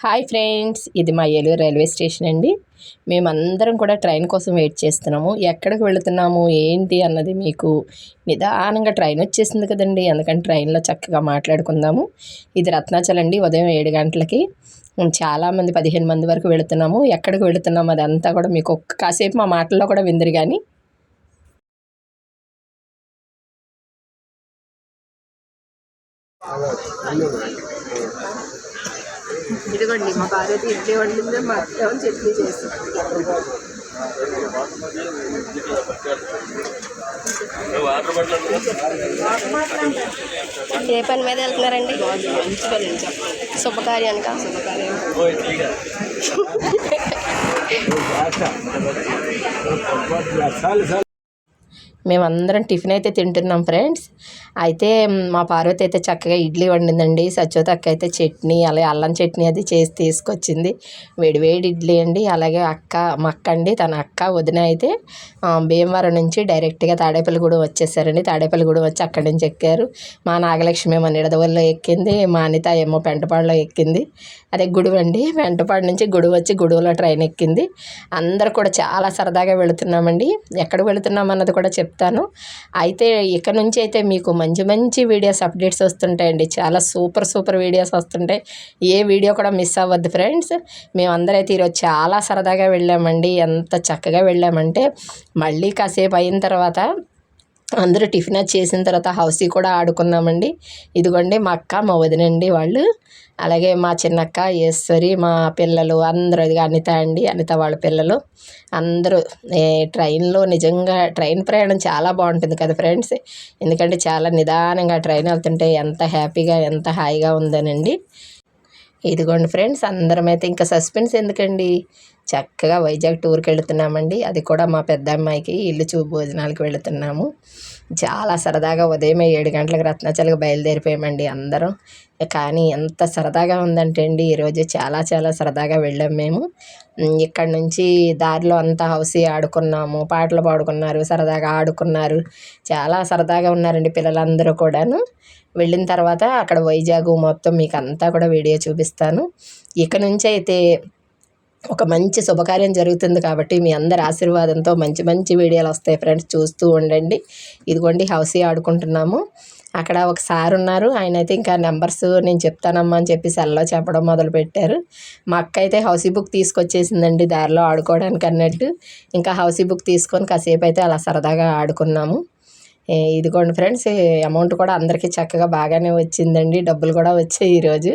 Hi friends, ఇది మా Eluru railway station అండి. మేమందరం కూడా ట్రైన్ కోసం వెయిట్ చేస్తున్నాము. ఎక్కడికి వెళుతున్నాము ఏంటి అన్నది మీకు నిదానంగా ట్రైన్ వచ్చేసింది కదండి, అందుకని ట్రైన్లో చక్కగా మాట్లాడుకుందాము. ఇది రత్నాచలం అండి. ఉదయం 7 గంటలకి చాలామంది 15 మంది వరకు వెళుతున్నాము. ఎక్కడికి వెళుతున్నాము అదంతా కూడా మీకు కాసేపు మా మాటల్లో కూడా విందరు. కానీ ఇదిగోండి మా భార్యతో ఇడ్లీ వండింది, మా అత్త చట్నీ చేసి. ఏ పని మీద వెళ్తున్నారండి? శుభకార్యానిక? మేమందరం టిఫిన్ అయితే తింటున్నాం ఫ్రెండ్స్. అయితే మా పార్వతి అయితే చక్కగా ఇడ్లీ వండిందండి. సత్యోతక్క అయితే చట్నీ, అలాగే అల్లం చట్నీ అది చేసి తీసుకొచ్చింది. వేడివేడి ఇడ్లీ అండి. అలాగే మా అక్క అండి, తన అక్క వదిన అయితే భీమవరం నుంచి డైరెక్ట్గా తాడేపల్లిగూడెం వచ్చేసారండి. తాడేపల్లిగూడెం వచ్చి అక్కడి నుంచి ఎక్కారు. మా నాగలక్ష్మి ఏమో నిడదవల్లో ఎక్కింది, మా అనిత ఏమో పెంటపాడులో ఎక్కింది. అదే గుడువు అండి, పెంటపాడు నుంచి గుడువు వచ్చి గుడువులో ట్రైన్ ఎక్కింది. అందరూ కూడా చాలా సరదాగా వెళుతున్నామండి. ఎక్కడికి వెళుతున్నాం అన్నది కూడా చెప్తాను. అయితే ఇక నుంచి అయితే మీకు మంచి మంచి వీడియోస్ అప్డేట్స్ వస్తుంటాయండి. చాలా సూపర్ వీడియోస్ వస్తుంటాయి. ఏ వీడియో కూడా మిస్ అవ్వద్దు ఫ్రెండ్స్. మేమందరైతే ఈరోజు చాలా సరదాగా వెళ్ళామండి. ఎంత చక్కగా వెళ్ళామంటే మళ్ళీ కాసేపు అయిన తర్వాత అందరూ టిఫిన్ చేసిన తర్వాత హౌసీ కూడా ఆడుకున్నామండి. ఇదిగోండి మా అక్క, మా వదినండి వాళ్ళు, అలాగే మా చిన్నక్క ఈశ్వరి, మా పిల్లలు అందరూ, అనిత అండి, అనిత వాళ్ళ పిల్లలు అందరూ. ట్రైన్లో నిజంగా ట్రైన్ ప్రయాణం చాలా బాగుంటుంది కదా ఫ్రెండ్స్. ఎందుకంటే చాలా నిదానంగా ట్రైన్ వెళ్తుంటే ఎంత హ్యాపీగా, ఎంత హాయిగా ఉందనండి. ఇదిగోండి ఫ్రెండ్స్, అందరం అయితే ఇంకా సస్పెన్స్ ఎందుకండి, చక్కగా వైజాగ్ టూర్కి వెళుతున్నామండి. అది కూడా మా పెద్ద అమ్మాయికి ఇల్లు చూపు భోజనాలకు వెళుతున్నాము. చాలా సరదాగా ఉదయం 7 గంటలకు రత్నాచలంకి బయలుదేరిపోయామండి అందరం. కానీ ఎంత సరదాగా ఉందంటే అండి, ఈరోజు చాలా సరదాగా వెళ్ళాం మేము. ఇక్కడ నుంచి దారిలో అంతా హౌసీ ఆడుకున్నాము, పాటలు పాడుకున్నారు, సరదాగా ఆడుకున్నారు. చాలా సరదాగా ఉన్నారండి పిల్లలందరూ కూడాను. వెళ్ళిన తర్వాత అక్కడ వైజాగ్ మొత్తం మీకు అంతా కూడా వీడియో చూపిస్తాను. ఇక నుంచి అయితే ఒక మంచి శుభకార్యం జరుగుతుంది కాబట్టి మీ అందరి ఆశీర్వాదంతో మంచి వీడియోలు వస్తాయి ఫ్రెండ్స్, చూస్తూ ఉండండి. ఇదిగోండి హౌసీ ఆడుకుంటున్నాము. అక్కడ ఒక సార్ ఉన్నారు, ఆయన అయితే ఇంకా నెంబర్స్ నేను చెప్తానమ్మా అని చెప్పి సెల్లో చెప్పడం మొదలుపెట్టారు. మా అక్క అయితే హౌసీ బుక్ తీసుకొచ్చేసిందండి దారిలో ఆడుకోవడానికి అన్నట్టు. ఇంకా హౌసీ బుక్ తీసుకొని కాసేపు అయితే అలా సరదాగా ఆడుకున్నాము. ఇదిగోండి ఫ్రెండ్స్, అమౌంట్ కూడా అందరికీ చక్కగా బాగానే వచ్చిందండి. డబ్బులు కూడా వచ్చాయి ఈరోజు.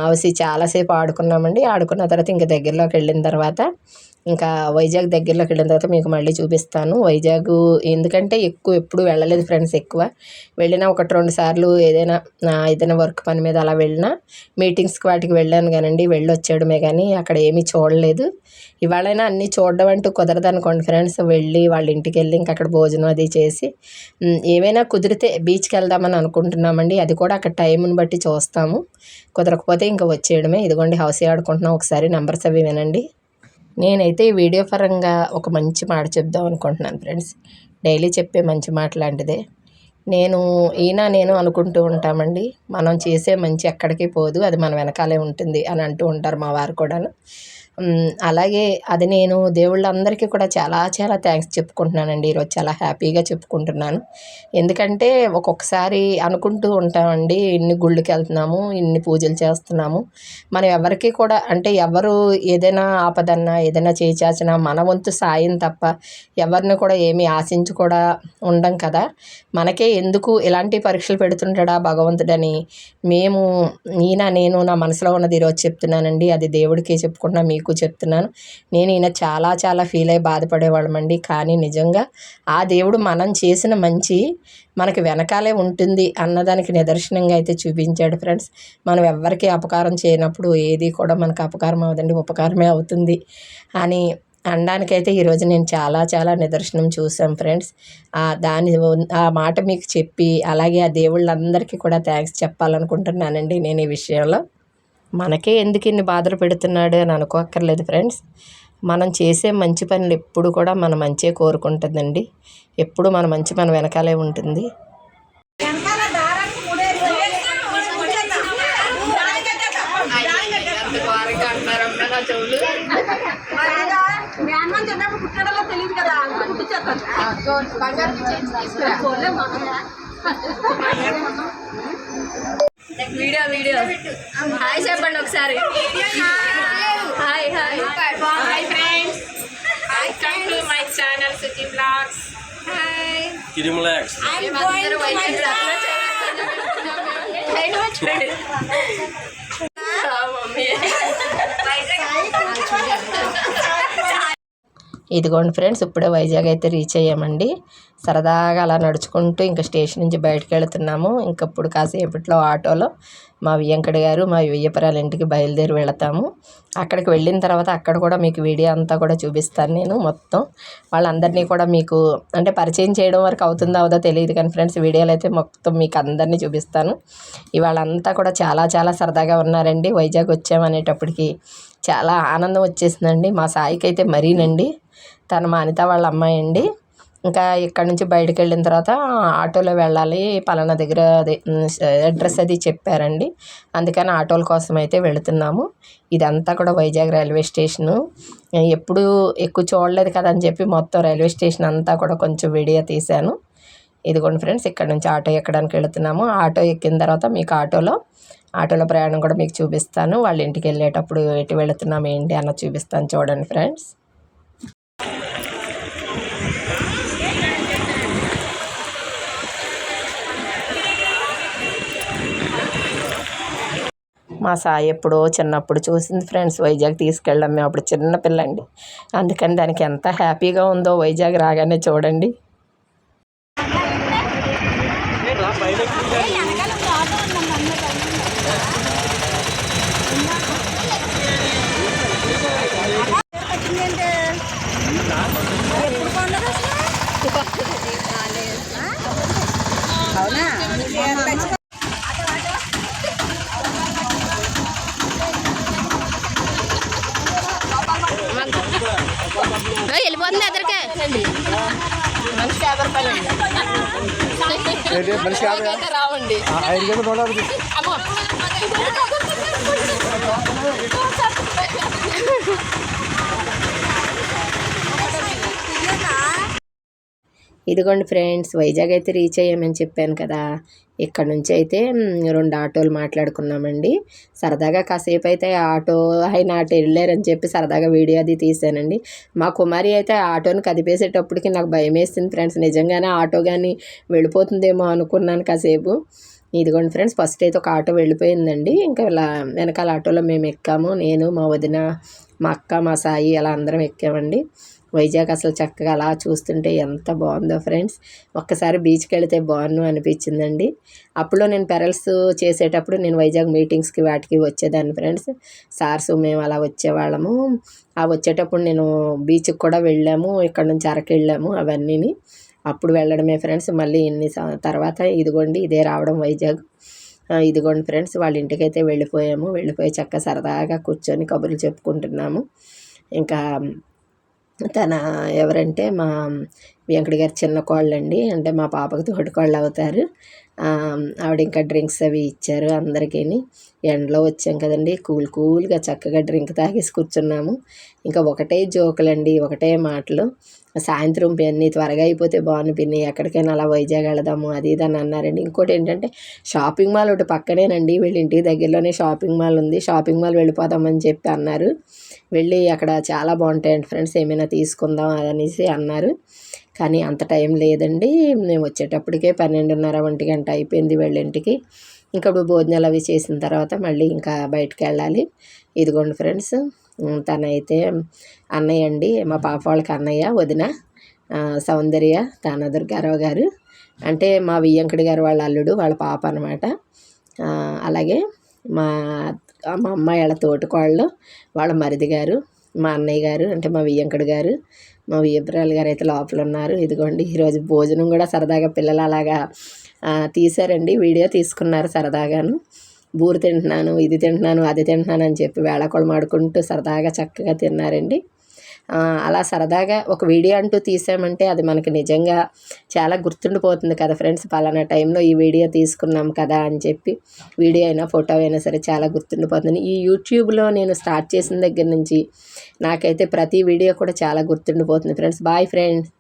హౌసీ చాలాసేపు ఆడుకున్నామండి. ఆడుకున్న తర్వాత ఇంకా దగ్గరలోకి వెళ్ళిన తర్వాత ఇంకా వైజాగ్ దగ్గరలోకి వెళ్ళిన తర్వాత మీకు మళ్ళీ చూపిస్తాను. వైజాగ్ ఎందుకంటే ఎప్పుడు వెళ్ళలేదు ఫ్రెండ్స్. ఎక్కువ వెళ్ళినా 1-2 సార్లు ఏదైనా వర్క్ పని మీద అలా వెళ్ళినా, మీటింగ్స్కి వాటికి వెళ్ళాను కానండి, వెళ్ళొచ్చేయడమే కానీ అక్కడ ఏమీ చూడలేదు. ఇవాళైనా అన్నీ చూడడం అంటూ కుదరదు అనుకోండి ఫ్రెండ్స్. వెళ్ళి వాళ్ళ ఇంటికి వెళ్ళి ఇంకా అక్కడ భోజనం అది చేసి ఏమైనా కుదిరితే బీచ్కి వెళ్దామని అనుకుంటున్నామండి. అది కూడా అక్కడ టైంని బట్టి చూస్తాము. కుదరకపోతే ఇంకా వచ్చేయడమే. ఇదిగోండి హౌసీ ఆడుకుంటున్నాం. ఒకసారి నెంబర్స్ అవి వినండి. నేనైతే ఈ వీడియో పరంగా ఒక మంచి మాట చెప్దాం అనుకుంటున్నాను ఫ్రెండ్స్. డైలీ చెప్పే మంచి మాట లాంటిదే. నేను అనుకుంటూ ఉంటామండి, మనం చేసే మంచి ఎక్కడికి పోదు, అది మన వెనకాలే ఉంటుంది అని అంటూ ఉంటారు మా వారు కూడాను. అలాగే అది నేను దేవుళ్ళందరికీ కూడా చాలా థ్యాంక్స్ చెప్పుకుంటున్నానండి. ఈరోజు చాలా హ్యాపీగా చెప్పుకుంటున్నాను. ఎందుకంటే ఒక్కొక్కసారి అనుకుంటూ ఉంటామండి, ఇన్ని గుళ్ళకి వెళ్తున్నాము, ఇన్ని పూజలు చేస్తున్నాము, మనం ఎవరికి కూడా అంటే ఎవరు ఏదైనా ఆపదన్నా ఏదైనా చేచాచినా మన వంతు సాయం తప్ప ఎవరిని కూడా ఏమీ ఆశించి కూడా ఉండం కదా. మనకే ఎందుకు ఇలాంటి పరీక్షలు పెడుతుంటాడా భగవంతుడని నేను నా మనసులో ఉన్నది ఈరోజు చెప్తున్నానండి. అది దేవుడికే చెప్పుకుంటున్నా, మీకు చెప్తున్నాను. ఈయన చాలా ఫీల్ అయ్యి బాధపడేవాళ్ళమండి. కానీ నిజంగా ఆ దేవుడు మనం చేసిన మంచి మనకి వెనకాలే ఉంటుంది అన్నదానికి నిదర్శనంగా అయితే చూపించాడు ఫ్రెండ్స్. మనం ఎవ్వరికీ అపకారం చేయనప్పుడు ఏది కూడా మనకు అపకారం అవ్వదండి, ఉపకారమే అవుతుంది అని అనడానికైతే ఈరోజు నేను చాలా నిదర్శనం చూసాం ఫ్రెండ్స్. ఆ మాట మీకు చెప్పి అలాగే ఆ దేవుళ్ళందరికీ కూడా థ్యాంక్స్ చెప్పాలనుకుంటున్నానండి నేను ఈ విషయంలో. మనకే ఎందుకు ఇన్ని బాధలు పెడుతున్నాడు అని అనుకోక్కర్లేదు ఫ్రెండ్స్. మనం చేసే మంచి పనులు ఎప్పుడు కూడా మన మంచే కోరుకుంటుందండి. ఎప్పుడు మన మంచి మన వెనకాలే ఉంటుంది. ఎంత నా చెవులు. తెలియదు కదా వీడియో వీడియో హాయ్ చెప్పండి ఒకసారి. Hi hi hi friends, welcome to my channel Suchi blogs. Hi relax. మేమందరూ వైజాగ్ మమ్మీ. ఇదిగోండి ఫ్రెండ్స్, ఇప్పుడే వైజాగ్ అయితే రీచ్ అయ్యామండి. సరదాగా అలా నడుచుకుంటూ ఇంకా స్టేషన్ నుంచి బయటకు వెళుతున్నాము. ఇంకప్పుడు కాసేపట్లో ఆటోలో మా వియ్యంకడి గారు మా వియ్యపురాల ఇంటికి బయలుదేరి వెళతాము. అక్కడికి వెళ్ళిన తర్వాత అక్కడ కూడా మీకు వీడియో అంతా కూడా చూపిస్తాను నేను మొత్తం. వాళ్ళందరినీ కూడా మీకు అంటే పరిచయం చేయడం వరకు అవుతుందో అవుదో తెలియదు కానీ ఫ్రెండ్స్, వీడియోలు అయితే మొత్తం మీకు అందరినీ చూపిస్తాను. ఇవాళ అంతా కూడా చాలా చాలా సరదాగా ఉన్నారండి. వైజాగ్ వచ్చామనేటప్పటికి చాలా ఆనందం వచ్చేసిందండి. మా సాయికి అయితే మరీనండి. తన మా అనిత వాళ్ళ అమ్మాయి అండి. ఇంకా ఇక్కడ నుంచి బయటకు వెళ్ళిన తర్వాత ఆటోలో వెళ్ళాలి, పలానా దగ్గర అదే అడ్రస్ అది చెప్పారండి. అందుకని ఆటోల కోసం అయితే వెళుతున్నాము. ఇదంతా కూడా వైజాగ్ రైల్వే స్టేషను. ఎప్పుడు ఎక్కువ చూడలేదు కదా అని చెప్పి మొత్తం రైల్వే స్టేషన్ అంతా కూడా కొంచెం వీడియో తీశాను. ఇదిగోండి ఫ్రెండ్స్, ఇక్కడ నుంచి ఆటో ఎక్కడానికి వెళుతున్నాము. ఆటో ఎక్కిన తర్వాత మీకు ఆటోలో ప్రయాణం కూడా మీకు చూపిస్తాను. వాళ్ళ ఇంటికి వెళ్ళేటప్పుడు ఎటు వెళుతున్నాము ఏంటి అన్న చూపిస్తాను. చూడండి ఫ్రెండ్స్. మా సాయి ఎప్పుడో చిన్నప్పుడు చూసింది ఫ్రెండ్స్ వైజాగ్ తీసుకెళ్ళడం. మేము అప్పుడు చిన్న పిల్లండి, అందుకని దానికి ఎంత హ్యాపీగా ఉందో వైజాగ్ రాగానే చూడండి. అవునా వెళ్ళిపోతుంది ఎదరికే రావండి. ఇదిగోండి ఫ్రెండ్స్, వైజాగ్ అయితే రీచ్ అయ్యామని చెప్పాను కదా. ఇక్కడ నుంచి అయితే 2 ఆటోలు మాట్లాడుకున్నామండి. సరదాగా కాసేపు అయితే ఆటో ఆయన అటు వెళ్ళారని చెప్పి సరదాగా వీడియో అది తీసానండి. మా కుమారి అయితే ఆటోని కదిపేసేటప్పటికి నాకు భయం వేసింది ఫ్రెండ్స్. నిజంగానే ఆటో కానీ వెళ్ళిపోతుందేమో అనుకున్నాను కాసేపు. ఇదిగోండి ఫ్రెండ్స్, ఫస్ట్ అయితే ఒక ఆటో వెళ్ళిపోయిందండి. ఇంకా ఇలా వెనకాల ఆటోలో మేము ఎక్కాము. నేను, మా వదిన, మా అక్క, మా సాయి అలా అందరం ఎక్కామండి. వైజాగ్ అసలు చక్కగా అలా చూస్తుంటే ఎంత బాగుందో ఫ్రెండ్స్. ఒక్కసారి బీచ్కి వెళితే బాగుండు అనిపించిందండి. అప్పుడు నేను పెరల్స్ చేసేటప్పుడు నేను వైజాగ్ మీటింగ్స్కి వాటికి వచ్చేదాన్ని ఫ్రెండ్స్. సార్స్ మేము అలా వచ్చేవాళ్ళము. వచ్చేటప్పుడు నేను బీచ్కి కూడా వెళ్ళాము. ఇక్కడ నుంచి అరకు వెళ్ళాము. అవన్నీని అప్పుడు వెళ్ళడమే ఫ్రెండ్స్. మళ్ళీ ఇన్ని తర్వాత ఇదిగోండి ఇదే రావడం వైజాగ్. ఇదిగోండి ఫ్రెండ్స్, వాళ్ళ ఇంటికైతే వెళ్ళిపోయి చక్కగా సరదాగా కూర్చొని కబుర్లు చెప్పుకుంటున్నాము. ఇంకా తన ఎవరంటే మా వెంకట గారి చిన్న కోళ్ళండి, అంటే మా పాపకు తోటికోళ్ళు అవుతారు. ఆవిడ ఇంకా డ్రింక్స్ అవి ఇచ్చారు అందరికీ. ఎండలో వచ్చాం కదండి, కూల్గా చక్కగా డ్రింక్ తాగేసి కూర్చున్నాము. ఇంకా ఒకటే జోకులండి, ఒకటే మాటలు. సాయంత్రం పిన్ని త్వరగా అయిపోతే బాగుంది పిన్ని, ఎక్కడికైనా అలా వైజాగ్ వెళదాము అది ఇది అని అన్నారండి. ఇంకోటి ఏంటంటే షాపింగ్ మాల్ ఒకటి పక్కనేనండి, వీళ్ళ ఇంటికి దగ్గరలోనే షాపింగ్ మాల్ ఉంది. షాపింగ్ మాల్ వెళ్ళిపోదామని చెప్పి అన్నారు. వెళ్ళి అక్కడ చాలా బాగుంటాయండి ఫ్రెండ్స్, ఏమైనా తీసుకుందాం అనేసి అన్నారు. కానీ అంత టైం లేదండి. మేము వచ్చేటప్పటికే 12:30 1 గంట అయిపోయింది వీళ్ళింటికి. ఇంకా భోజనాలు అవి చేసిన తర్వాత మళ్ళీ ఇంకా బయటకు వెళ్ళాలి. ఇదిగోండి ఫ్రెండ్స్, తనైతే అన్నయ్య అండి, మా పాప వాళ్ళకి అన్నయ్య, వదిన సౌందర్య, తాన దుర్గారావు గారు అంటే మా వియ్యంకడి గారు వాళ్ళ అల్లుడు, వాళ్ళ పాప అనమాట. అలాగే మా అమ్మాయి వాళ్ళ తోటికోళ్ళు, వాళ్ళ మరిది గారు, మా అన్నయ్య గారు అంటే మా వియ్యంకడి గారు, మా వియ్యపురాలు గారు అయితే లోపల ఉన్నారు. ఇదిగోండి ఈరోజు భోజనం కూడా సరదాగా పిల్లలు అలాగా తీశారండి, వీడియో తీసుకున్నారు సరదాగాను. బూరు తింటున్నాను, ఇది తింటున్నాను, అది తింటున్నాను అని చెప్పి వేళాకోళం ఆడుకుంటూ సరదాగా చక్కగా తిన్నారండి. అలా సరదాగా ఒక వీడియో అంటూ తీసామంటే అది మనకి నిజంగా చాలా గుర్తుండిపోతుంది కదా ఫ్రెండ్స్. పలానా టైంలో ఈ వీడియో తీసుకున్నాం కదా అని చెప్పి వీడియో అయినా ఫోటో అయినా సరే చాలా గుర్తుండిపోతుంది. ఈ యూట్యూబ్లో నేను స్టార్ట్ చేసిన దగ్గర నుంచి నాకైతే ప్రతి వీడియో కూడా చాలా గుర్తుండిపోతుంది ఫ్రెండ్స్. Bye friends.